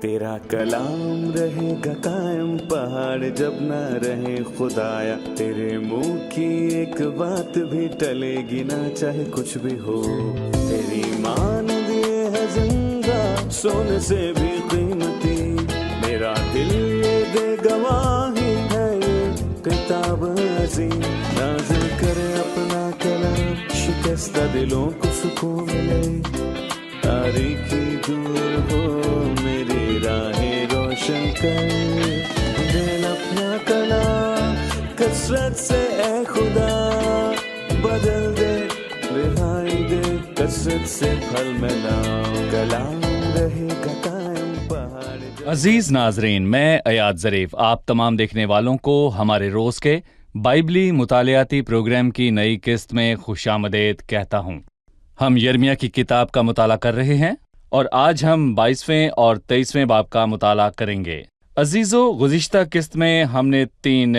تیرا کلام رہے گا قائم پہاڑ جب نہ رہے خدایا، تیرے منہ کی ایک بات بھی ٹلے گی نہ چاہے کچھ بھی ہو، تیری مان دیے ہے زندہ سونے سے بھی قیمتی، میرا دل یہ دے گواہی ہے یہ کتاب عظیم، نازل کرے اپنا کلام شکستہ دلوں کو سکون ملے، تاریکی دور ہو میری راہیں روشن کر، دل اپنا کلام کثرت سے اے خدا بدل دے، رہائی دے کثرت سے پھل ملا، کلام رہے گا قائم پہاڑ۔ عزیز ناظرین، میں ایاد ظریف آپ تمام دیکھنے والوں کو ہمارے روز کے بائبلی مطالعاتی پروگرام کی نئی قسط میں خوش آمدید کہتا ہوں۔ ہم یرمیہ کی کتاب کا مطالعہ کر رہے ہیں اور آج ہم 22ویں اور 23ویں باب کا مطالعہ کریں گے۔ عزیزو، گزشتہ قسط میں ہم نے 3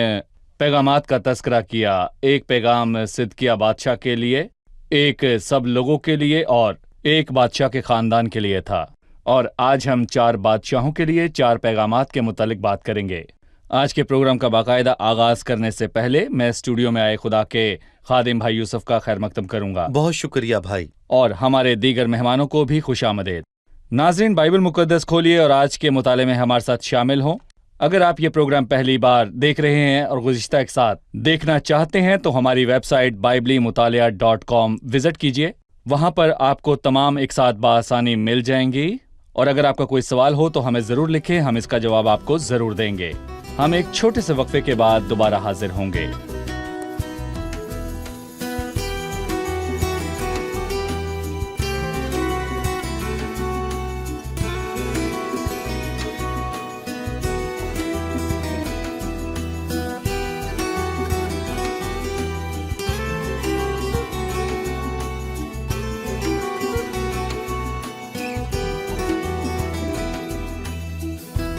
پیغامات کا تذکرہ کیا، ایک پیغام صدقیہ بادشاہ کے لیے، ایک سب لوگوں کے لیے اور ایک بادشاہ کے خاندان کے لیے تھا، اور آج ہم 4 بادشاہوں کے لیے 4 پیغامات کے متعلق بات کریں گے۔ آج کے پروگرام کا باقاعدہ آغاز کرنے سے پہلے میں اسٹوڈیو میں آئے خدا کے خادم بھائی یوسف کا خیر مقدم کروں گا۔ بہت شکریہ بھائی، اور ہمارے دیگر مہمانوں کو بھی خوش آمدید۔ ناظرین، بائبل مقدس کھولیے اور آج کے مطالعے میں ہمارے ساتھ شامل ہوں۔ اگر آپ یہ پروگرام پہلی بار دیکھ رہے ہیں اور گزشتہ ایک ساتھ دیکھنا چاہتے ہیں تو ہماری ویب سائٹ biblimutaliah.com وزٹ کیجیے، وہاں پر آپ کو تمام ایک ساتھ بآسانی مل جائیں گی، اور اگر آپ کا کوئی سوال ہو تو ہمیں ضرور لکھیں، ہم اس کا جواب آپ کو ضرور دیں گے۔ ہم ایک چھوٹے سے وقفے کے بعد دوبارہ حاضر ہوں گے۔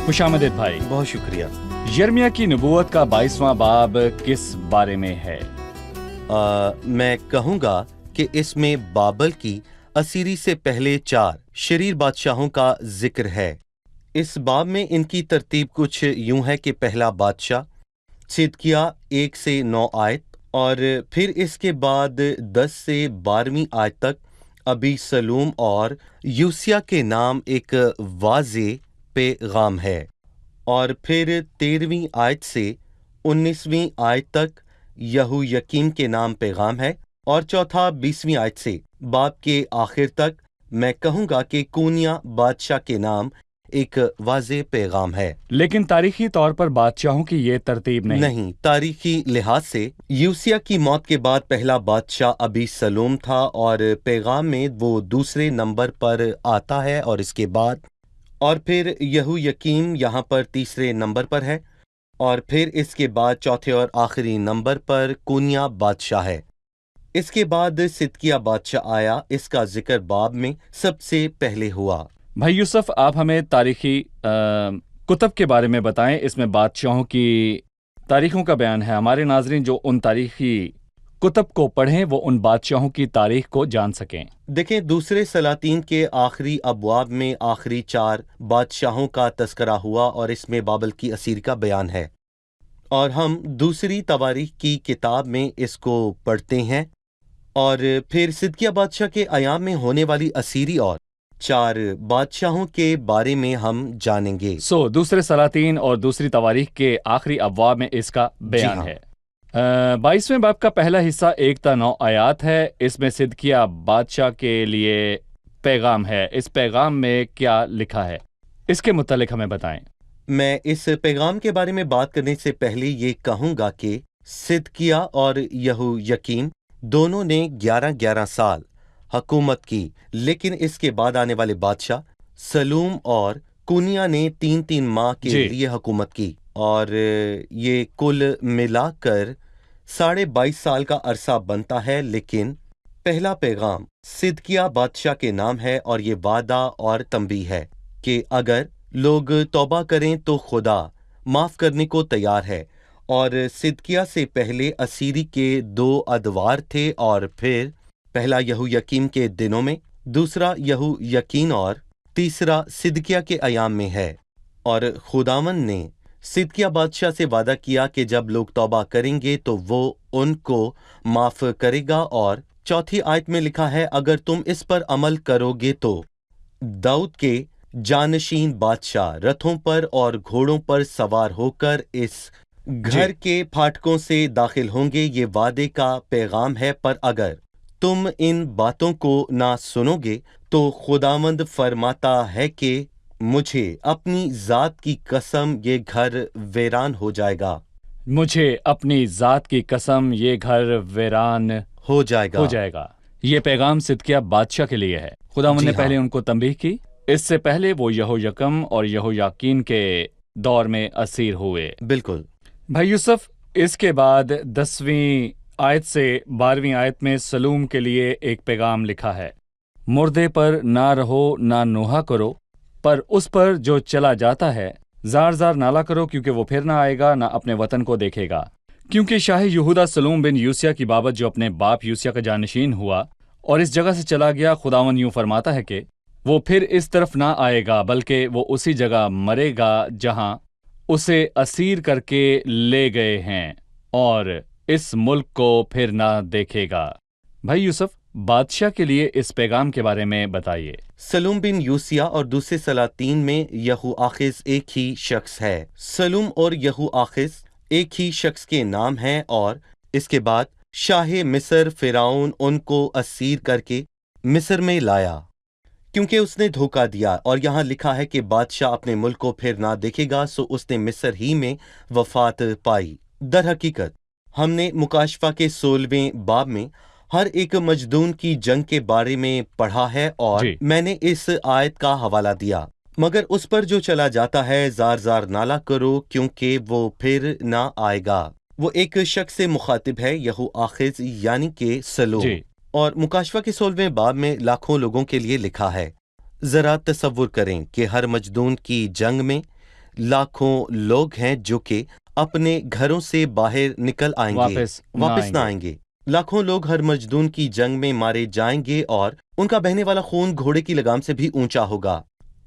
خوش آمدید بھائی۔ بہت شکریہ۔ یرمیہ کی نبوت کا 22واں باب کس بارے میں ہے؟ میں کہوں گا کہ اس میں بابل کی اسیری سے پہلے 4 شریر بادشاہوں کا ذکر ہے۔ اس باب میں ان کی ترتیب کچھ یوں ہے کہ پہلا بادشاہ صدقیہ 1 سے 9 آیت، اور پھر اس کے بعد 10 سے 12ویں آیت تک ابی سلوم اور یوسیہ کے نام ایک واضح پیغام ہے، اور پھر 13ویں آیت سے 19ویں آیت تک یہو یکیم کے نام پیغام ہے، اور چوتھا 20ویں آیت سے باب کے آخر تک میں کہوں گا کہ کونیا بادشاہ کے نام ایک واضح پیغام ہے۔ لیکن تاریخی طور پر بادشاہوں کی یہ ترتیب نہیں۔ تاریخی لحاظ سے یوسیہ کی موت کے بعد پہلا بادشاہ ابی سلوم تھا، اور پیغام میں وہ دوسرے نمبر پر آتا ہے، اور اس کے بعد اور پھر یہو یکیم یہاں پر تیسرے نمبر پر ہے، اور پھر اس کے بعد چوتھے اور آخری نمبر پر کونیا بادشاہ ہے۔ اس کے بعد صدقیہ بادشاہ آیا، اس کا ذکر باب میں سب سے پہلے ہوا۔ بھائی یوسف، آپ ہمیں تاریخی کتب کے بارے میں بتائیں، اس میں بادشاہوں کی تاریخوں کا بیان ہے۔ ہمارے ناظرین جو ان تاریخی کتب کو پڑھیں وہ ان بادشاہوں کی تاریخ کو جان سکیں۔ دیکھیں، دوسرے سلاطین کے آخری ابواب میں آخری 4 بادشاہوں کا تذکرہ ہوا، اور اس میں بابل کی اسیری کا بیان ہے، اور ہم دوسری تواریخ کی کتاب میں اس کو پڑھتے ہیں، اور پھر صدقیہ بادشاہ کے ایام میں ہونے والی اسیری اور 4 بادشاہوں کے بارے میں ہم جانیں گے۔ دوسرے سلاطین اور دوسری تواریخ کے آخری ابواب میں اس کا بیان ہے۔ 22ویں باب کا پہلا حصہ 1 تا 9 آیات ہے، اس میں صدقیہ بادشاہ کے لیے پیغام ہے۔ اس پیغام میں کیا لکھا ہے، اس کے متعلق ہمیں بتائیں۔ میں اس پیغام کے بارے میں بات کرنے سے پہلے یہ کہوں گا کہ صدقیہ اور یہو یکیم دونوں نے 11 سال حکومت کی، لیکن اس کے بعد آنے والے بادشاہ سلوم اور کونیا نے 3 ماہ کے لیے حکومت کی، اور یہ کل ملا کر 22.5 سال کا عرصہ بنتا ہے۔ لیکن پہلا پیغام صدقیہ بادشاہ کے نام ہے، اور یہ وعدہ اور تنبیہ ہے کہ اگر لوگ توبہ کریں تو خدا معاف کرنے کو تیار ہے، اور صدقیہ سے پہلے اسیری کے 2 ادوار تھے، اور پھر پہلا یہو یکیم کے دنوں میں، دوسرا یہو یکین اور तीसरा सिदकिया के अयाम में है। और खुदावंद ने सिदकिया बादशाह से वादा किया कि जब लोग तौबा करेंगे तो वो उनको माफ करेगा। और चौथी आयत में लिखा है, अगर तुम इस पर अमल करोगे तो दाऊद के जानशीन बादशाह रथों पर और घोड़ों पर सवार होकर इस घर के फाटकों से दाखिल होंगे। ये वादे का पैगाम है, पर अगर तुम इन बातों को ना सुनोगे तो खुदावंद फरमाता है कि मुझे अपनी जात की कसम ये घर वीरान हो जाएगा। मुझे अपनी जात की कसम ये घर वीरान हो जाएगा। ये पैगाम सिदकिया बादशाह के लिए है। खुदावंद ने हाँ। पहले उनको तंबीह की। इससे पहले वो यहोयकम और यहोयाकीन के दौर में असीर हुए। बिल्कुल भाई यूसुफ, इसके बाद 10वीं आयत से 12वीं आयत में सलूम के लिए एक पैगाम लिखा है। मुर्दे पर ना रहो ना नोहा करो, पर उस पर जो चला जाता है जार जार नाला करो, क्योंकि वो फिर ना आएगा ना अपने वतन को देखेगा। क्योंकि शाह यहूदा सलूम बिन यूसिया की बाबत जो अपने बाप यूसिया का जानशीन हुआ और इस जगह से चला गया, खुदावन यूं फरमाता है कि वो फिर इस तरफ ना आएगा, बल्कि वो उसी जगह मरेगा जहां उसे असीर करके ले गए हैं, और इस मुल्क को फिर ना देखेगा। भाई यूसुफ, बादशाह के लिए इस पैगाम के बारे में बताइए। सलूम बिन यूसिया और दूसरे सलातीन में यहू आखिज एक ही शख्स है। सलूम और यहू आखिज एक ही शख्स के नाम हैं। और इसके बाद शाह मिस्र फिरौन उनको असीर करके मिस्र में लाया, क्योंकि उसने धोखा दिया। और यहाँ लिखा है कि बादशाह अपने मुल्क को फिर ना देखेगा, सो उसने मिस्र ही में वफात पाई। दर हकीकत हमने मुकाशफा के 16वें बाब में हर एक मजदून की जंग के बारे में पढ़ा है, और मैंने इस आयत का हवाला दिया। मगर उस पर जो चला जाता है जार जार नाला करो, क्योंकि वो फिर ना आएगा। वो एक शख्स से मुखातिब है, यहू आखिज यानी कि सलूम। और मुकाशफा के 16वें बाब में लाखों लोगों के लिए लिखा है। जरा तसव्वुर करें कि हर मजदून की जंग में लाखों लोग हैं जो कि अपने घरों से बाहर निकल आएंगे, वापस ना आएंगे। लाखों लोग हर मजदून की जंग में मारे जाएंगे, और उनका बहने वाला खून घोड़े की लगाम से भी ऊंचा होगा।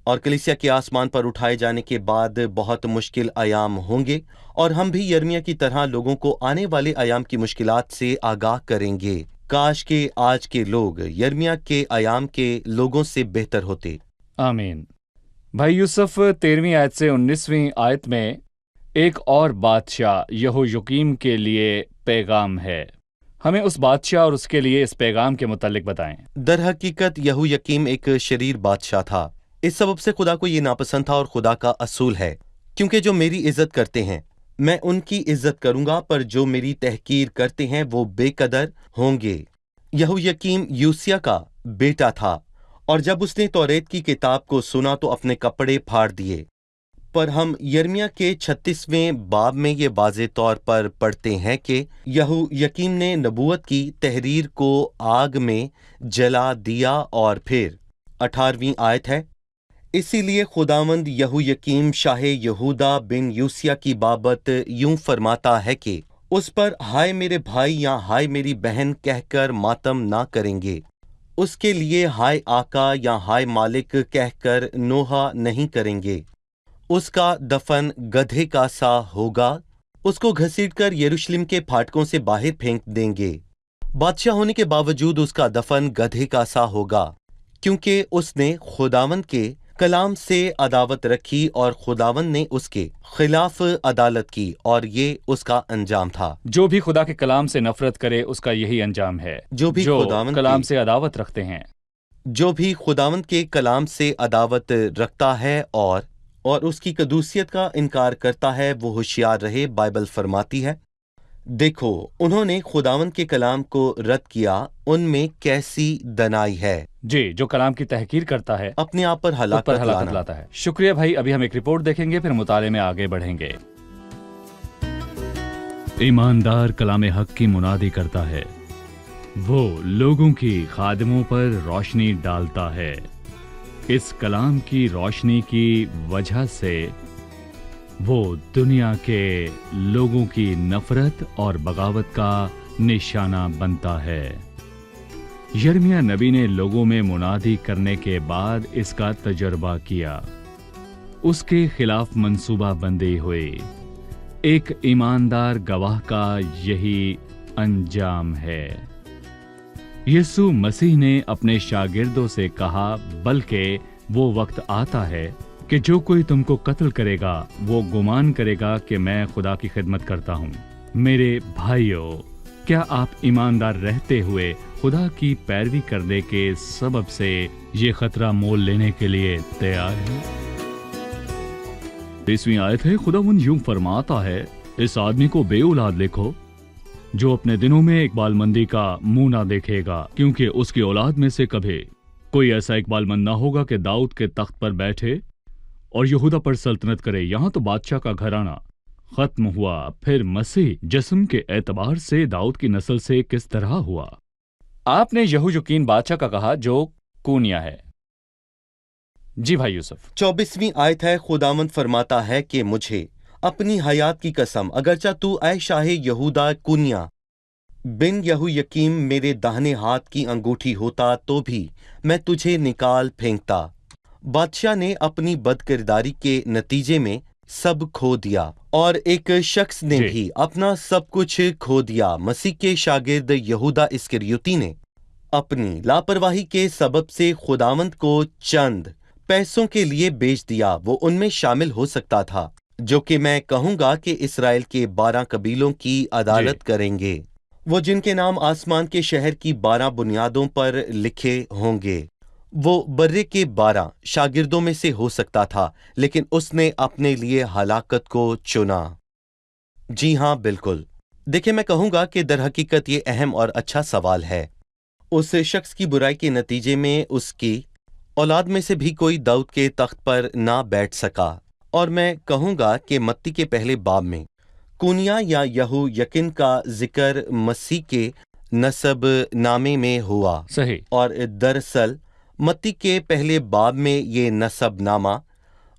और कलीसिया के आसमान पर उठाए जाने के बाद बहुत मुश्किल अयाम होंगे, और हम भी यर्मिया की तरह लोगों को आने वाले अयाम की मुश्किलात से आगाह करेंगे। काश के आज के लोग यर्मिया के अयाम के लोगों से बेहतर होते। आमीन। भाई यूसुफ, 13वीं आयत से 19वीं आयत में एक और बादशाह यहोयाकीम के लिए पैगाम है। हमें उस बादशाह और उसके लिए इस पैगाम के मुतालिक बताएं। दर हकीकत यहोयाकीम एक शरीर बादशाह था। इस सबब से खुदा को ये नापसंद था, और खुदा का असूल है, क्योंकि जो मेरी इज्जत करते हैं मैं उनकी इज्जत करूंगा, पर जो मेरी तहकीर करते हैं वो बेकदर होंगे। यहोयाकीम यूसिया का बेटा था, और जब उसने तौरेत की किताब को सुना तो अपने कपड़े फाड़ दिए। पर हम यर्मिया के 36वें बाब में ये वाज़े तौर पर पढ़ते हैं कि यहोयाकीम ने नबूवत की तहरीर को आग में जला दिया। और फिर 18वीं आयत है, इसीलिए खुदावंद यहोयाकीम शाह यहूदा बिन यूसिया की बाबत यूं फरमाता है कि उस पर हाय मेरे भाई या हाय मेरी बहन कहकर मातम ना करेंगे, उसके लिए हाय आका या हाय मालिक कहकर नोहा नहीं करेंगे। उसका दफन गधे का सा होगा, उसको घसीटकर यरूशलेम के फाटकों से बाहर फेंक देंगे। बादशाह होने के बावजूद उसका दफन गधे का सा होगा, क्योंकि उसने खुदावंद के कलाम से अदावत रखी और खुदावंद ने उसके खिलाफ अदालत की, और ये उसका अंजाम था। जो भी खुदा के कलाम से नफरत करे उसका यही अंजाम है। जो भी खुदावंद कलाम से अदावत रखते हैं, जो भी खुदावंद के कलाम से अदावत रखता है और उसकी कदूसियत का इनकार करता है, वो होशियार रहे। बाइबल फरमाती है, देखो उन्होंने खुदावंद के कलाम को रद्द किया, उनमें कैसी दनाई है। जी, जो कलाम की तहकीर करता है अपने आप पर हलाकत लाता है। शुक्रिया भाई। अभी हम एक रिपोर्ट देखेंगे, फिर मुताले में आगे बढ़ेंगे। ईमानदार कलाम हक की मुनादी करता है, वो लोगों की खादिमों पर रोशनी डालता है। इस कलाम की रोशनी की वजह से वो दुनिया के लोगों की नफरत और बगावत का निशाना बनता है। यिर्मयाह नबी ने लोगों में मुनादी करने के बाद इसका तजर्बा किया। उसके खिलाफ मंसूबा बंदी हुई। एक ईमानदार गवाह का यही अंजाम है। यीशु मसीह ने अपने शागिर्दों से कहा, बल्कि वो वक्त आता है कि जो कोई तुमको कत्ल करेगा वो गुमान करेगा कि मैं खुदा की खिदमत करता हूँ। मेरे भाइयों, क्या आप ईमानदार रहते हुए खुदा की पैरवी करने के सबब से ये खतरा मोल लेने के लिए तैयार हैं? 20वीं आयत है, खुदावंद यूं फरमाता है, इस आदमी को बेऔलाद लिखो जो अपने दिनों में इकबालमंदी का मुंह ना देखेगा, क्योंकि उसकी औलाद में से कभी कोई ऐसा इकबालमंद ना होगा कि दाऊद के तख्त पर बैठे और यहूदा पर सल्तनत करे। यहाँ तो बादशाह का घराना खत्म हुआ, फिर मसीह जिस्म के एतबार से दाऊद की नस्ल से किस तरह हुआ? आपने यहोयाकीन बादशाह का कहा जो कूनिया है। जी भाई यूसुफ। 24वीं आयत है, खुदावंद फरमाता है कि मुझे अपनी हयात की कसम, अगरचा तू ऐ शाह यहूदा कुनिया बिन यहोयाकीम मेरे दाहिने हाथ की अंगूठी होता तो भी मैं तुझे निकाल फेंकता। बादशाह ने अपनी बदकिरदारी के नतीजे में सब खो दिया और एक शख्स ने भी अपना सब कुछ खो दिया। मसीह के शागिर्द यहूदा इस्करियोती ने अपनी लापरवाही के सबब से खुदावंद को चंद पैसों के लिए बेच दिया। वो उनमें शामिल हो सकता था जो कि मैं कहूंगा कि इसराइल के 12 कबीलों की अदालत करेंगे, वो जिनके नाम आसमान के शहर की 12 बुनियादों पर लिखे होंगे। वो बर्रे के 12 शागिर्दों में से हो सकता था, लेकिन उसने अपने लिए हलाकत को चुना। जी हाँ, बिल्कुल। देखिए, मैं कहूंगा कि दरहकीकत ये अहम और अच्छा सवाल है। उस शख्स की बुराई के नतीजे में उसकी औलाद में से भी कोई दाऊद के तख्त पर ना बैठ सका। और मैं कहूंगा कि मत्ती के पहले बाब में कुनिया या यहोयाकीन का जिक्र मसीह के नसब नामे में हुआ। सही। और दरअसल मत्ती के पहले बाब में ये नसब नामा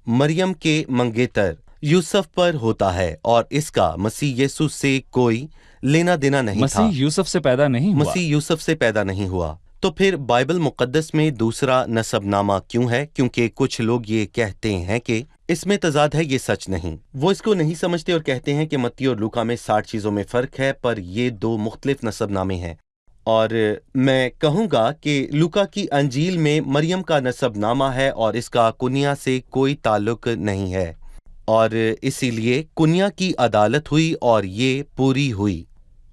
मरियम के मंगेतर यूसुफ पर होता है और इसका मसीह यीशु से कोई लेना देना नहीं था। मसीह यूसुफ से पैदा नहीं हुआ। मसीह यूसुफ से पैदा नहीं हुआ। तो फिर बाइबल मुकद्दस में दूसरा नसबनामा क्यों है? क्योंकि कुछ लोग ये कहते हैं कि इसमें तजाद है। ये सच नहीं। वो इसको नहीं समझते और कहते हैं कि मत्ती और लूका में 60 चीजों में फर्क है, पर ये 2 मुख्तलिफ नसबनामे हैं। और मैं कहूंगा कि लूका की अंजील में मरियम का नसबनामा है और इसका कुनिया से कोई ताल्लुक नहीं है, और इसीलिए कुनिया की अदालत हुई और ये पूरी हुई।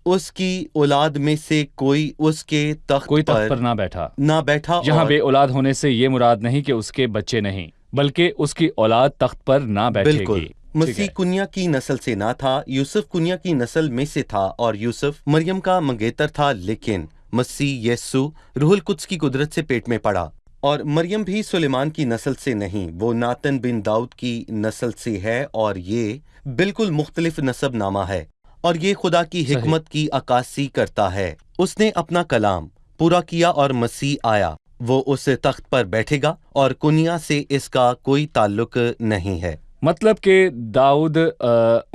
उसकी औलाद में से कोई उसके तख्त पर ना बैठा। यहाँ बे औलाद होने से ये मुराद नहीं कि उसके बच्चे नहीं, बल्कि उसकी औलाद तख्त पर ना बैठेगी। बिल्कुल। मसीह कुनिया की नस्ल से ना था, यूसुफ कुनिया की नस्ल में से था और यूसुफ मरियम का मंगेतर था। लेकिन मसीह यीशु रूहुल कुद्स की कुदरत से पेट में पड़ा। और मरियम भी सुलेमान की नस्ल से नहीं, वो नातन बिन दाऊद की नस्ल से है। और ये बिल्कुल मुख्तलिफ नसबनामा है और ये खुदा की हिकमत की अक्कासी करता है। उसने अपना कलाम पूरा किया और मसीह आया। वो उस तख्त पर बैठेगा और कुनिया से इसका कोई ताल्लुक नहीं है। मतलब कि दाऊद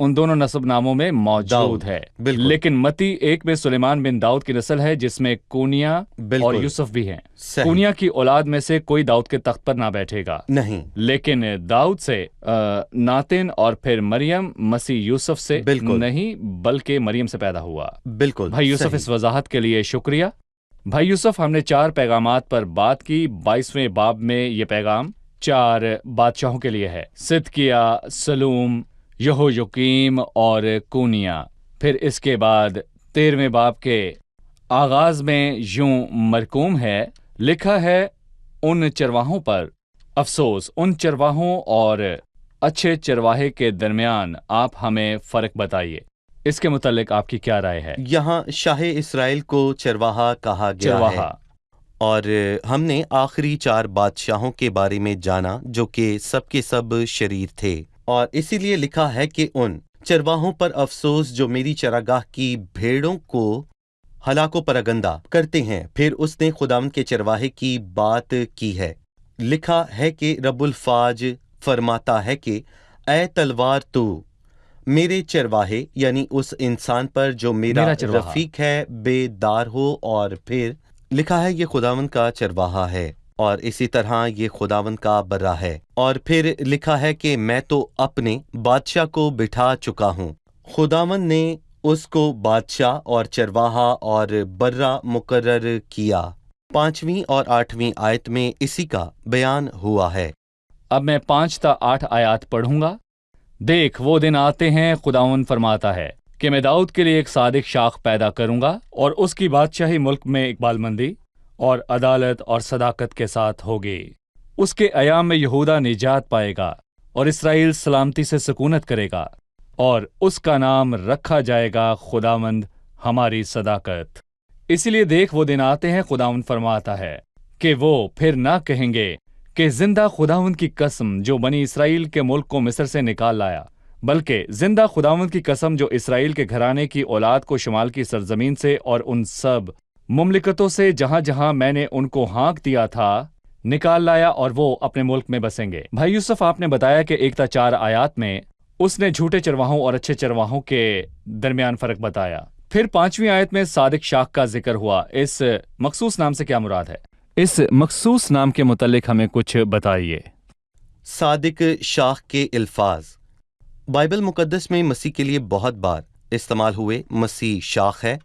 उन दोनों नसबनामों में मौजूद है। लेकिन मत्ती 1 में सुलेमान बिन दाऊद की नस्ल है, जिसमें कुनिया और यूसुफ भी हैं। कुनिया की औलाद में से कोई दाऊद के तख्त पर ना बैठेगा नहीं, लेकिन दाऊद से नातिन और फिर मरियम मसीह यूसुफ से नहीं, बल्कि मरियम से पैदा हुआ। बिल्कुल भाई यूसुफ, इस वजाहत के लिए शुक्रिया। भाई यूसुफ, हमने 4 पैगामात पर बात की। 22वें बाब में ये पैगाम 4 बादशाहों के लिए है, सिदकिया, सलूम, यहोयाकीम और कुनिया। फिर इसके बाद 13वें बाब के आगाज में यूं मरकूम है, लिखा है, उन चरवाहों पर अफसोस, उन चरवाहों और अच्छे चरवाहे के दरमियान आप हमें फर्क बताइए। इसके मुतालिक आपकी क्या राय है? यहाँ शाह इस्राएल को चरवाहा कहा गया है और हमने आखिरी 4 बादशाहों के बारे में जाना जो कि सबके सब शरीर थे। और इसीलिए लिखा है कि उन चरवाहों पर अफसोस जो मेरी चरागाह की भेड़ों को हलाको परगंदा करते हैं। फिर उसने खुदावंद के चरवाहे की बात की है। लिखा है कि रब्बुल फाज फरमाता है कि ऐ तलवार तू मेरे चरवाहे, यानी उस इंसान पर जो मेरा रफीक है, बेदार हो। और फिर لکھا ہے یہ خداوند کا چرواہا ہے اور اسی طرح یہ خداوند کا برہ ہے۔ اور پھر لکھا ہے کہ میں تو اپنے بادشاہ کو بٹھا چکا ہوں۔ خداوند نے اس کو بادشاہ اور چرواہا اور برہ مقرر کیا۔ 5ویں اور 8ویں آیت میں اسی کا بیان ہوا ہے۔ اب میں 5 تا 8 آیات پڑھوں گا۔ دیکھ وہ دن آتے ہیں، خداوند فرماتا ہے، کہ میں داؤد کے لیے ایک صادق شاخ پیدا کروں گا، اور اس کی بادشاہی ملک میں اقبال مندی اور عدالت اور صداقت کے ساتھ ہوگی۔ اس کے ایام میں یہودا نجات پائے گا اور اسرائیل سلامتی سے سکونت کرے گا، اور اس کا نام رکھا جائے گا خداوند ہماری صداقت۔ اسی لیے دیکھ وہ دن آتے ہیں، خداوند فرماتا ہے، کہ وہ پھر نہ کہیں گے کہ زندہ خداوند کی قسم جو بنی اسرائیل کے ملک کو مصر سے نکال لایا، بلکہ زندہ خداوند کی قسم جو اسرائیل کے گھرانے کی اولاد کو شمال کی سرزمین سے اور ان سب مملکتوں سے جہاں جہاں میں نے ان کو ہانک دیا تھا نکال لایا، اور وہ اپنے ملک میں بسیں گے۔ بھائی یوسف، آپ نے بتایا کہ 1 تا 4 آیات میں اس نے جھوٹے چرواہوں اور اچھے چرواہوں کے درمیان فرق بتایا۔ پھر 5ویں آیت میں صادق شاخ کا ذکر ہوا۔ اس مخصوص نام سے کیا مراد ہے؟ اس مخصوص نام کے متعلق ہمیں کچھ بتائیے۔ صادق شاخ کے الفاظ بائبل مقدس میں مسیح کے لیے بہت بار استعمال ہوئے۔ مسیح شاخ ہے۔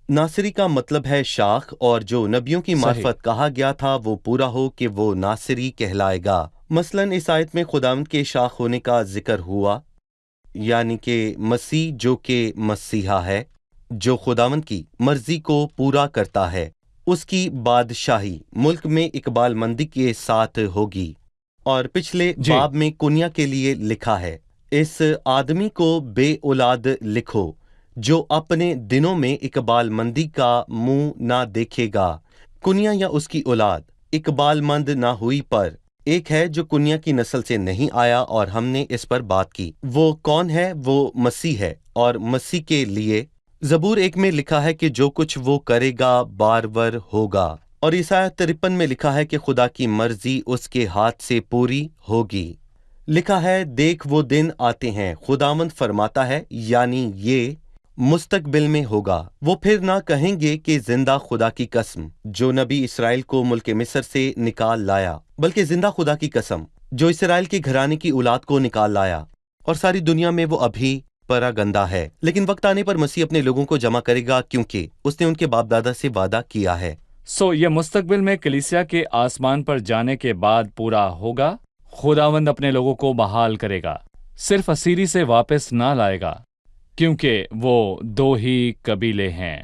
ناصری کا مطلب ہے شاخ، اور جو نبیوں کی معرفت کہا گیا تھا وہ پورا ہو کہ وہ ناصری کہلائے گا۔ مثلاً اس آیت میں خداوند کے شاخ ہونے کا ذکر ہوا، یعنی کہ مسیح جو کہ مسیحا ہے، جو خداوند کی مرضی کو پورا کرتا ہے۔ اس کی بادشاہی ملک میں اقبال مندی کے ساتھ ہوگی۔ اور پچھلے باب میں کنیا کے لیے لکھا ہے، اس آدمی کو بے اولاد لکھو جو اپنے دنوں میں اقبال مندی کا منہ نہ دیکھے گا۔ کنیا یا اس کی اولاد اقبال مند نہ ہوئی، پر ایک ہے جو کنیا کی نسل سے نہیں آیا، اور ہم نے اس پر بات کی۔ وہ کون ہے؟ وہ مسیح ہے، اور مسیح کے لیے زبور 1 میں لکھا ہے کہ جو کچھ وہ کرے گا بارور ہوگا، اور عیسائیہ 53 میں لکھا ہے کہ خدا کی مرضی اس کے ہاتھ سے پوری ہوگی۔ لکھا ہے دیکھ وہ دن آتے ہیں، خداوند فرماتا ہے، یعنی یہ مستقبل میں ہوگا۔ وہ پھر نہ کہیں گے کہ زندہ خدا کی قسم جو نبی اسرائیل کو ملک مصر سے نکال لایا، بلکہ زندہ خدا کی قسم جو اسرائیل کے گھرانے کی اولاد کو نکال لایا۔ اور ساری دنیا میں وہ ابھی پراگندہ ہے، لیکن وقت آنے پر مسیح اپنے لوگوں کو جمع کرے گا، کیونکہ اس نے ان کے باپ دادا سے وعدہ کیا ہے۔ یہ مستقبل میں کلیسیا کے آسمان پر جانے کے بعد پورا ہوگا۔ خداوند اپنے لوگوں کو بحال کرے گا، صرف اسیری سے واپس نہ لائے گا، کیونکہ وہ 2 ہی قبیلے ہیں،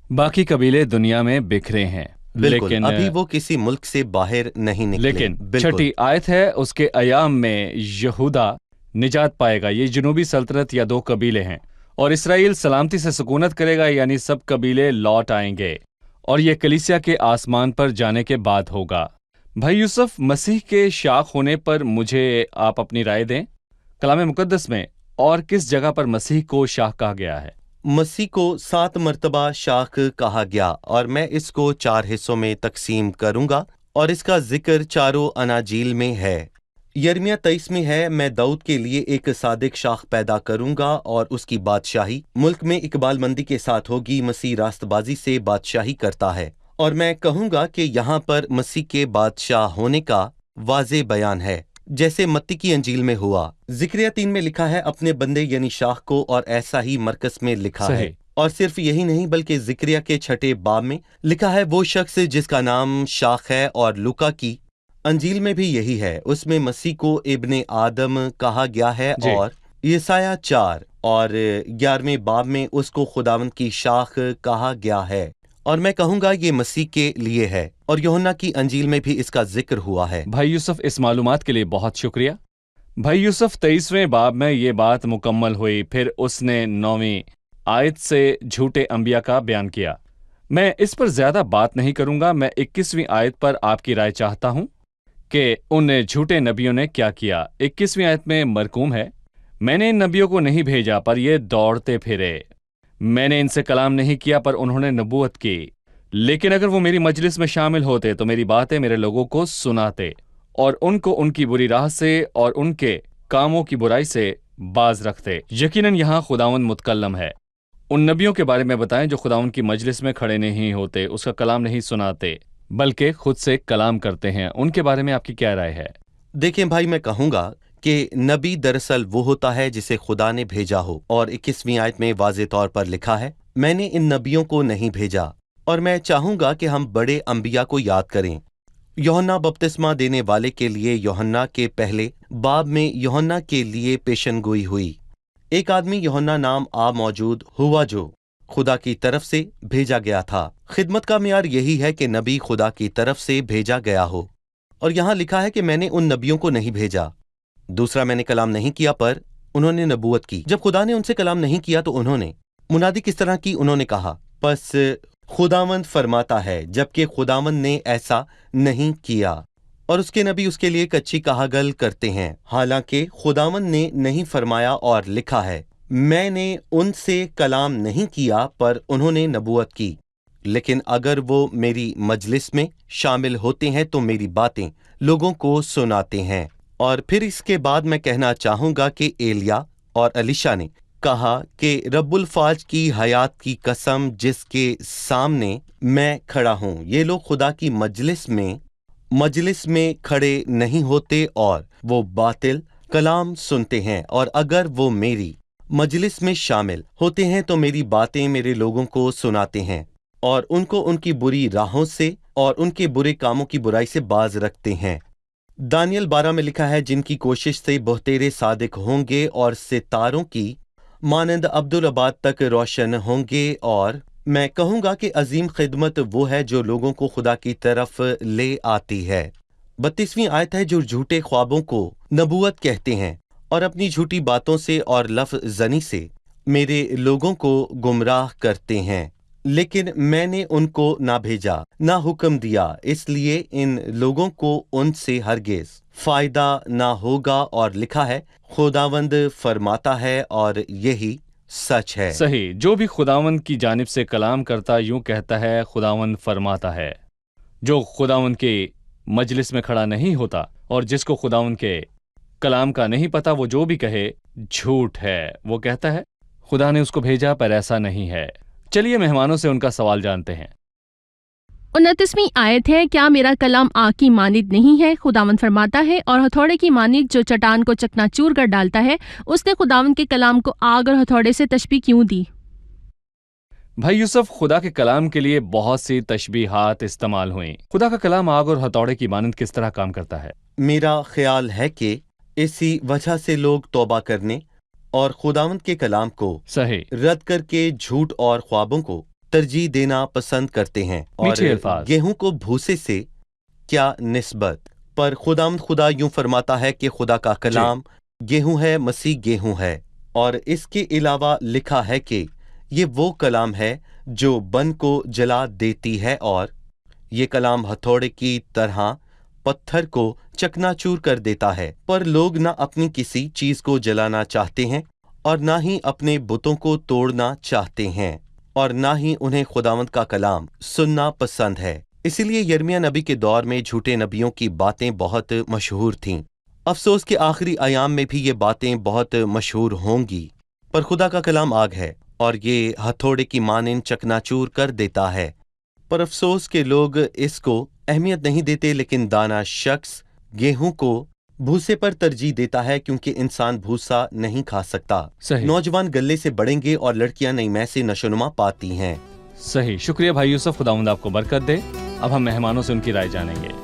باقی قبیلے دنیا میں بکھرے ہیں۔ لیکن ابھی وہ کسی ملک سے باہر نہیں نکلے۔ لیکن 6 آیت ہے، اس کے ایام میں یہودا نجات پائے گا۔ یہ جنوبی سلطنت یا 2 قبیلے ہیں، اور اسرائیل سلامتی سے سکونت کرے گا، یعنی سب قبیلے لوٹ آئیں گے، اور یہ کلیسیا کے آسمان پر جانے کے بعد ہوگا۔ بھائی یوسف، مسیح کے شاخ ہونے پر مجھے آپ اپنی رائے دیں۔ کلام مقدس میں اور کس جگہ پر مسیح کو شاخ کہا گیا ہے؟ مسیح کو 7 مرتبہ شاخ کہا گیا، اور میں اس کو 4 حصوں میں تقسیم کروں گا، اور اس کا ذکر چاروں اناجیل میں ہے۔ یرمیہ 23 میں ہے، میں داؤد کے لیے ایک صادق شاخ پیدا کروں گا، اور اس کی بادشاہی ملک میں اقبال مندی کے ساتھ ہوگی۔ مسیح راست بازی سے بادشاہی کرتا ہے، اور میں کہوں گا کہ یہاں پر مسیح کے بادشاہ ہونے کا واضح بیان ہے، جیسے متی کی انجیل میں ہوا۔ زکریا 3 میں لکھا ہے اپنے بندے یعنی شاخ کو، اور ایسا ہی مرکز میں لکھا ہے۔ اور صرف یہی نہیں بلکہ زکریا کے 6 باب میں لکھا ہے وہ شخص جس کا نام شاخ ہے، اور لوکا کی انجیل میں بھی یہی ہے، اس میں مسیح کو ابن آدم کہا گیا ہے۔ اور یسایہ 4 اور 11 باب میں اس کو خداوند کی شاخ کہا گیا ہے، اور میں کہوں گا یہ مسیح کے لیے ہے، اور یوحنا کی انجیل میں بھی اس کا ذکر ہوا ہے۔ بھائی یوسف، اس معلومات کے لیے بہت شکریہ۔ بھائی یوسف، 23ویں باب میں یہ بات مکمل ہوئی، پھر اس نے 9ویں آیت سے جھوٹے انبیاء کا بیان کیا۔ میں اس پر زیادہ بات نہیں کروں گا، میں 21ویں آیت پر آپ کی رائے چاہتا ہوں کہ ان جھوٹے نبیوں نے کیا کیا۔ 21ویں آیت میں مرقوم ہے، میں نے ان نبیوں کو نہیں بھیجا پر یہ دوڑتے پھرے، میں نے ان سے کلام نہیں کیا پر انہوں نے نبوت کی، لیکن اگر وہ میری مجلس میں شامل ہوتے تو میری باتیں میرے لوگوں کو سناتے، اور ان کو ان کی بری راہ سے اور ان کے کاموں کی برائی سے باز رکھتے۔ یقیناً یہاں خداوند متکلم ہے، उन नबियों के बारे में बताएं जो खुदावंद की मजलिस में खड़े नहीं होते, उसका कलाम नहीं सुनाते, बल्कि खुद से कलाम करते हैं। उनके बारे में आपकी क्या राय है? देखें भाई, मैं कहूँगा कि नबी दरअसल वो होता है जिसे खुदा ने भेजा हो, और 21वीं आयत में वाज़े तौर पर लिखा है, मैंने इन नबियों को नहीं भेजा। और मैं चाहूँगा कि हम बड़े अंबिया को याद करें। यूहन्ना बपतिस्मा देने वाले के लिए यूहन्ना के पहले बाब में यूहन्ना के लिए पेशनगोई हुई। एक आदमी यूहन्ना नाम मौजूद हुआ जो खुदा की तरफ से भेजा गया था। खिदमत का मियार यही है कि नबी खुदा की तरफ से भेजा गया हो, और यहाँ लिखा है कि मैंने उन नबियों को नहीं भेजा। दूसरा, मैंने कलाम नहीं किया पर उन्होंने नबूवत की। जब खुदा ने उनसे कलाम नहीं किया तो उन्होंने मुनादी किस तरह की? उन्होंने कहा, बस खुदावंद फरमाता है, जबकि खुदावंद ने ऐसा नहीं किया, और उसके नबी उसके लिए कच्ची कहागल करते हैं। हालांकि खुदावंद ने नहीं फरमाया और लिखा है, मैंने उनसे कलाम नहीं किया पर उन्होंने नबूवत की। लेकिन अगर वो मेरी मजलिस में शामिल होते हैं तो मेरी बातें लोगों को सुनाते हैं। और फिर इसके बाद मैं कहना चाहूँगा कि एलिया और अलीशा ने कहा कि रब्बुल फाज की हयात की कसम जिसके सामने मैं खड़ा हूँ, ये लोग खुदा की मजलिस में खड़े नहीं होते और वो बातिल कलाम सुनते हैं। और अगर वो मेरी मजलिस में शामिल होते हैं तो मेरी बातें मेरे लोगों को सुनाते हैं और उनको उनकी बुरी राहों से और उनके बुरे कामों की बुराई से बाज रखते हैं। दानियल 12 में लिखा है, जिनकी कोशिश से बहुतेरे सादिक होंगे और सितारों की मानंद अब्दुल अबाद तक रोशन होंगे। और मैं कहूँगा कि अजीम खिदमत वो है जो लोगों को खुदा की तरफ ले आती है। 32वीं आयत है, जो झूठे ख्वाबों को नबूवत कहते हैं और अपनी झूठी बातों से और लफ्ज़ जनी से मेरे लोगों को गुमराह करते हैं। लेकिन मैंने उनको ना भेजा ना हुक्म दिया, इसलिए इन लोगों को उनसे हरगिज फायदा ना होगा। और लिखा है, खुदावंद फरमाता है और यही सच है। सही, जो भी खुदावंद की जानिब से कलाम करता यूं कहता है, खुदावंद फरमाता है। जो खुदावंद के मजलिस में खड़ा नहीं होता और जिसको खुदावंद के कलाम का नहीं पता, वो जो भी कहे झूठ है। वो कहता है खुदा ने उसको भेजा, पर ऐसा नहीं है। चलिए मेहमानों से उनका सवाल जानते हैं। 29वीं आयत है, क्या मेरा कलाम आग की मानिद नहीं है? खुदावंद फरमाता है, और हथौड़े की मानिद जो चट्टान को चकनाचूर कर डालता है, उसने खुदावंद के कलाम को आग और हथौड़े से तशबीह क्यों दी? भाई यूसुफ, खुदा के कलाम के लिए बहुत सी तशबीहात इस्तेमाल हुई। खुदा का कलाम आग और हथौड़े की मानंद किस तरह काम करता है? मेरा ख्याल है कि इसी वजह से लोग तौबा करने और खुदावंद के कलाम को सही रद्द करके झूठ और ख्वाबों को तरजीह देना पसंद करते हैं। और गेहूं को भूसे से क्या निस्बत? पर खुदा यूं फरमाता है कि खुदा का कलाम गेहूं है, मसीह गेहूं है। और इसके अलावा लिखा है कि ये वो कलाम है जो बन को जला देती है, और ये कलाम हथौड़े की तरह पत्थर को चकनाचूर कर देता है। पर लोग ना अपनी किसी चीज को जलाना चाहते हैं और ना ही अपने बुतों को तोड़ना चाहते हैं, और ना ही उन्हें खुदावंद का कलाम सुनना पसंद है। इसीलिए यिर्मयाह नबी के दौर में झूठे नबियों की बातें बहुत मशहूर थीं। अफसोस के आखिरी अयाम में भी ये बातें बहुत मशहूर होंगी। पर खुदा का कलाम आग है और ये हथौड़े की मानिंद चकनाचूर कर देता है। पर अफसोस के लोग इसको अहमियत नहीं देते, लेकिन दाना शख्स गेहूं को भूसे पर तरजीह देता है, क्योंकि इंसान भूसा नहीं खा सकता। नौजवान गले से बढ़ेंगे और लड़कियां नई मै से नशोनुमा पाती हैं। सही, शुक्रिया भाई यूसुफ, खुदावंद आपको बरकत दे। अब हम मेहमानों से उनकी राय जानेंगे।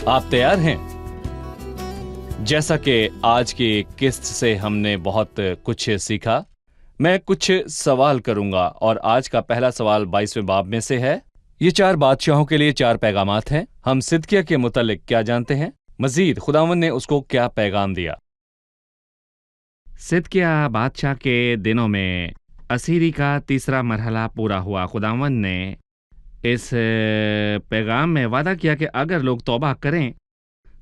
आप तैयार हैं? जैसा कि आज की किस्त से हमने बहुत कुछ सीखा, मैं कुछ सवाल करूंगा और आज का पहला सवाल 22वें बाब में से है। ये 4 बादशाहों के लिए 4 पैगामात हैं। हम सिदकिय्याह के मुतल्लिक क्या जानते हैं? मजीद खुदावंद ने उसको क्या पैगाम दिया? सिदकिय्याह बादशाह के दिनों में असीरी का तीसरा मरहला पूरा हुआ। खुदावंद ने اس پیغام میں وعدہ کیا کہ اگر لوگ توبہ کریں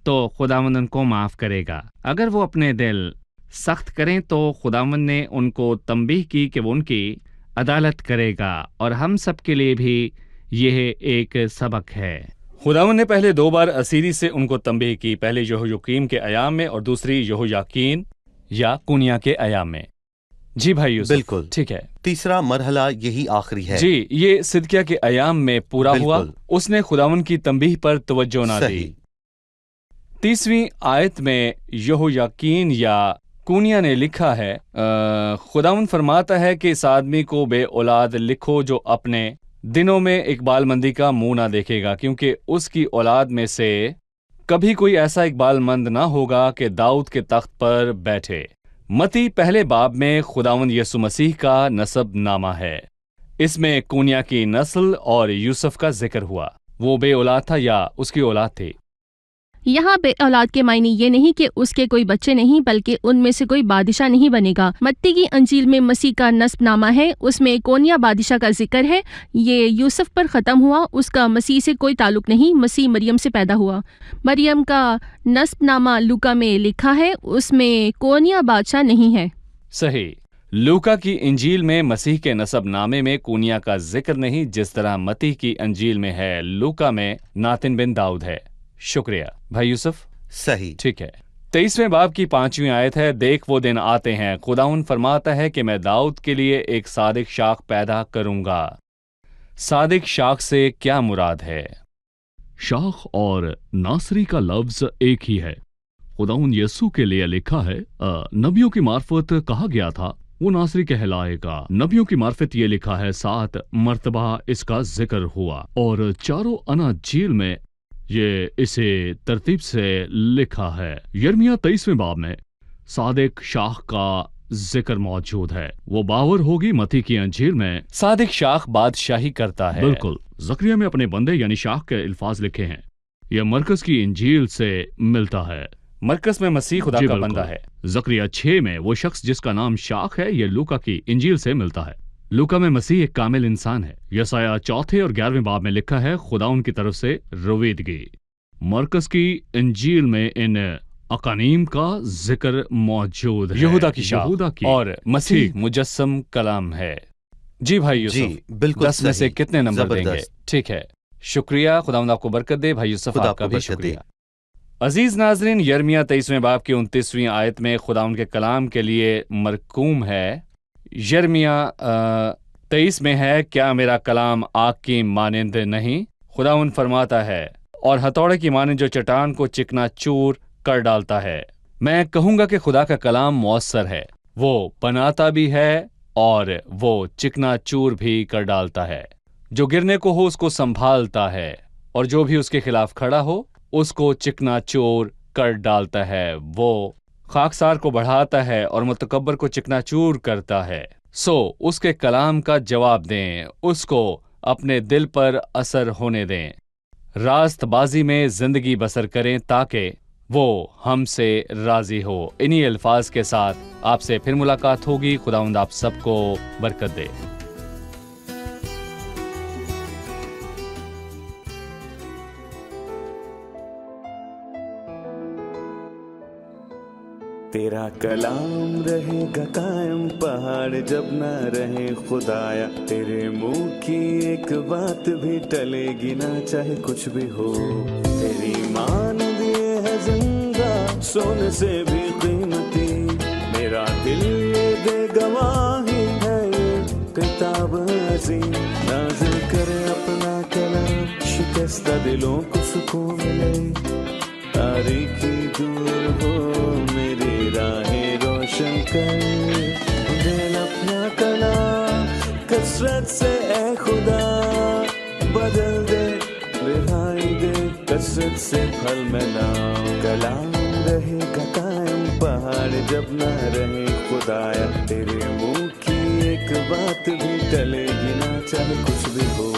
تو خداوند ان کو معاف کرے گا، اگر وہ اپنے دل سخت کریں تو خداوند نے ان کو تنبیہ کی کہ وہ ان کی عدالت کرے گا، اور ہم سب کے لیے بھی یہ ایک سبق ہے۔ خداوند نے پہلے 2 بار اسیری سے ان کو تنبیہ کی، پہلے یہویاکیم کے ایام میں اور دوسری یہویاکین یا کونیا کے ایام میں۔ جی بھائی یوسف، بالکل ٹھیک ہے۔ تیسرا مرحلہ یہی آخری ہے۔ جی، یہ صدقیہ کے ایام میں پورا ہوا، بالکل۔ اس نے خداوند کی تنبیہ پر توجہ نہ دی۔ صحیح۔ 30ویں آیت میں یہویاکین یا کونیا نے لکھا ہے، خداوند فرماتا ہے کہ اس آدمی کو بے اولاد لکھو جو اپنے دنوں میں اقبال مندی کا منہ نہ دیکھے گا، کیونکہ اس کی اولاد میں سے کبھی کوئی ایسا اقبال مند نہ ہوگا کہ داؤد کے تخت پر بیٹھے۔ متی پہلے باب میں خداوند یسوع مسیح کا نسب نامہ ہے، اس میں کونیا کی نسل اور یوسف کا ذکر ہوا۔ وہ بے اولاد تھا یا اس کی اولاد تھی؟ یہاں بے اولاد کے معنی یہ نہیں کہ اس کے کوئی بچے نہیں بلکہ ان میں سے کوئی بادشاہ نہیں بنے گا۔ متی کی انجیل میں مسیح کا نسب نامہ ہے، اس میں کونیا بادشاہ کا ذکر ہے، یہ یوسف پر ختم ہوا، اس کا مسیح سے کوئی تعلق نہیں، مسیح مریم سے پیدا ہوا۔ مریم کا نسب نامہ لوکا میں لکھا ہے، اس میں کونیا بادشاہ نہیں ہے۔ صحیح۔ لوکا کی انجیل میں مسیح کے نسب نامے میں کونیا کا ذکر نہیں، جس طرح متی کی انجیل میں ہے، لوکا میں ناتن بن داؤد ہے۔ شکریہ بھائی یوسف۔ صحیح۔ ٹھیک ہے۔ 23ویں باب کی 5ویں آیت ہے، دیکھ وہ دن آتے ہیں، خداوند فرماتا ہے کہ میں داؤد کے لیے ایک صادق شاخ پیدا کروں گا۔ صادق شاخ سے کیا مراد ہے؟ شاخ اور ناصری کا لفظ ایک ہی ہے۔ خداوند یسوع کے لیے لکھا ہے، نبیوں کی معرفت کہا گیا تھا، وہ ناصری کہلائے گا۔ نبیوں کی معرفت یہ لکھا ہے، 7 مرتبہ اس کا ذکر ہوا، اور چاروں اناجیل میں یہ اسے ترتیب سے لکھا ہے۔ یرمیہ 23ویں باب میں صادق شاخ کا ذکر موجود ہے، وہ باور ہوگی۔ متی کی انجیل میں صادق شاخ بادشاہی کرتا ہے۔ بالکل۔ زکریا میں اپنے بندے یعنی شاخ کے الفاظ لکھے ہیں، یہ مرکز کی انجیل سے ملتا ہے۔ مرکز میں مسیح خدا کا بالکل۔ بندہ ہے۔ زکریا 6 میں وہ شخص جس کا نام شاخ ہے، یہ لوکا کی انجیل سے ملتا ہے۔ لوکا میں مسیح ایک کامل انسان ہے۔ یسایہ 4 اور 11ویں باب میں لکھا ہے، خدا ان کی طرف سے رویدگی۔ مرکز کی انجیل میں ان اقانیم کا ذکر موجود ہے، یہودا کی شاخ یہودا کی۔ اور مسیح ٹھیک۔ مجسم کلام ہے۔ جی بھائی یوسف، جی بالکل 10 میں سے صحیح۔ کتنے نمبر دیں گے؟ زبردست۔ ٹھیک ہے، شکریہ، خداوند آپ کو برکت دے۔ بھائی یوسف، خدا آپ کا کو بھی برکت دے۔ شکریہ۔ عزیز ناظرین، یرمیہ 23ویں باب کی 29ویں آیت میں خداوند کے کلام کے لیے مرقوم ہے۔ یرمیہ 23 میں ہے، کیا میرا کلام آگ کی مانند نہیں؟ خداوند فرماتا ہے، اور ہتھوڑے کی مانند جو چٹان کو چکنا چور کر ڈالتا ہے۔ میں کہوں گا کہ خدا کا کلام مؤثر ہے، وہ بناتا بھی ہے اور وہ چکنا چور بھی کر ڈالتا ہے۔ جو گرنے کو ہو اس کو سنبھالتا ہے، اور جو بھی اس کے خلاف کھڑا ہو اس کو چکنا چور کر ڈالتا ہے۔ وہ خاکسار کو بڑھاتا ہے اور متکبر کو چکنا چور کرتا ہے۔ سو اس کے کلام کا جواب دیں، اس کو اپنے دل پر اثر ہونے دیں، راست بازی میں زندگی بسر کریں تاکہ وہ ہم سے راضی ہو۔ انہی الفاظ کے ساتھ آپ سے پھر ملاقات ہوگی۔ خداوند آپ سب کو برکت دے۔ تیرا کلام رہے گا قائم، پہاڑ جب نہ رہے خدایا، تیرے منہ کی ایک بات بھی ٹلے گی نہ، چاہے کچھ بھی ہو۔ تیری مانند یہ ہے زندہ، سونے سے بھی قیمتی، میرا دل یہ دے گواہی ہے، یہ کتاب عظیم نازل کرے اپنا کلام، شکستہ دلوں کو سکون ملے، تاریکی دور ہو میری راہیں روشن کر، دل اپنا کلام کثرت سے اے خدا بدل دے، رہائی دے کثرت سے پھل ملاؤ۔ کلام رہے گا قائم، پہاڑ جب نہ رہے خدایا، تیرے منہ کی ایک بات بھی ٹلے گی نہ، چاہے کچھ بھی ہو۔